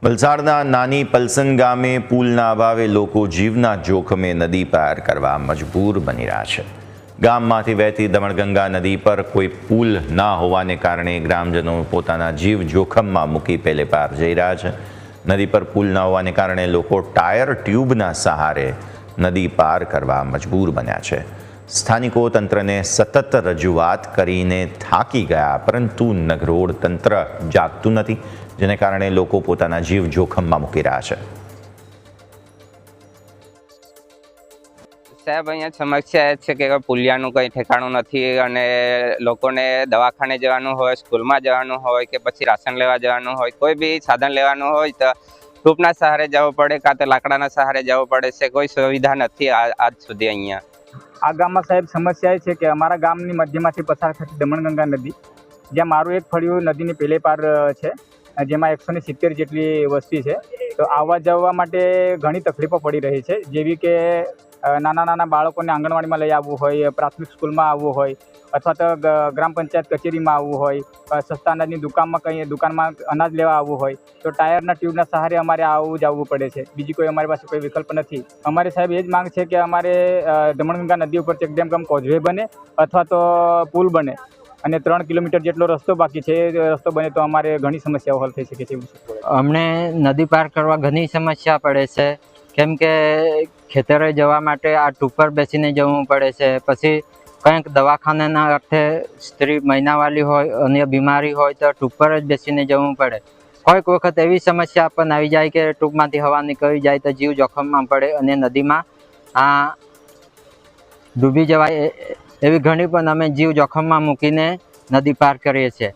વલસાડના નાની પલસન ગામે પુલના અભાવે લોકો જીવના જોખમે નદી પાર કરવા મજબૂર બની રહ્યા છે। ગામમાંથી વહેતી દમણગંગા નદી પર કોઈ પુલ ના હોવાને કારણે ગ્રામજનો પોતાના જીવ જોખમમાં મૂકી પેલે પાર જઈ રહ્યા છે। નદી પર પુલ ન હોવાને કારણે લોકો ટાયર ટ્યુબના સહારે નદી પાર કરવા મજબૂર બન્યા છે। સ્થાનિકો તંત્રને સતત રજૂઆત કરીને થાકી ગયા, પરંતુ નગરોડ તંત્ર જાગતું નથી, જેને કારણે લોકો પોતાના જીવ જોખમમાં મૂકી રહ્યા છે। સાહેબ, અહીંયા સમસ્યા એ છે કે પુલિયાનું કંઈ ઠેકાણું નથી અને લોકોને દવાખાને જવાનું હોય, સ્કૂલમાં જવાનું હોય કે પછી રાશન લેવા જવાનું હોય, કોઈ બી સાધન લેવાનું હોય તો ટૂંકના સહારે જવું પડે કાં તો લાકડાના સહારે જવું પડે છે। કોઈ સુવિધા નથી આજ સુધી અહીંયા। આ ગામમાં સાહેબ સમસ્યા એ છે કે અમારા ગામની મધ્યમાંથી પસાર થતી દમણગંગા નદી, જ્યાં મારું એક ફળિયું નદીની પેલે પાર છે, જેમાં 170 જેટલી વસ્તી છે। તો આવવા જવા માટે ઘણી તકલીફો પડી રહી છે, જેવી કે નાના બાળકોને આંગણવાડીમાં લઈ આવવું હોય, પ્રાથમિક સ્કૂલમાં આવવું હોય, અથવા તો ગ્રામ પંચાયત કચેરીમાં આવવું હોય, સસ્તા અનાજની દુકાનમાં અનાજ લેવા આવવું હોય તો ટાયરના ટ્યુબના સહારે અમારે આવવું જવું પડે છે। બીજી કોઈ અમારી પાસે કોઈ વિકલ્પ નથી। અમારે સાહેબ એ જ માંગ છે કે અમારે દમણગંગા નદી ઉપર ચેકડેમ કમ કોઝવે બને અથવા તો પુલ બને, અને 3 કિલોમીટર જેટલો રસ્તો બાકી છે, એ રસ્તો બને તો અમારે ઘણી સમસ્યાઓ હલ થઈ શકે છે। અમને નદી પાર કરવા ઘણી સમસ્યા પડે છે, કેમ કે ખેતરે જવા માટે આ ટૂપ પર બેસીને જવું પડે છે। પછી કંઈક દવાખાનાના અર્થે સ્ત્રી મહિનાવાળી હોય, અન્ય બીમારી હોય તો ટૂપ પર જ બેસીને જવું પડે। કોઈક વખત એવી સમસ્યા પણ આવી જાય કે ટૂંકમાંથી હવા નીકળી જાય તો જીવ જોખમમાં પડે અને નદીમાં ડૂબી જવાય, એવી ઘણી પણ અમે જીવ જોખમમાં મૂકીને નદી પાર કરીએ છીએ।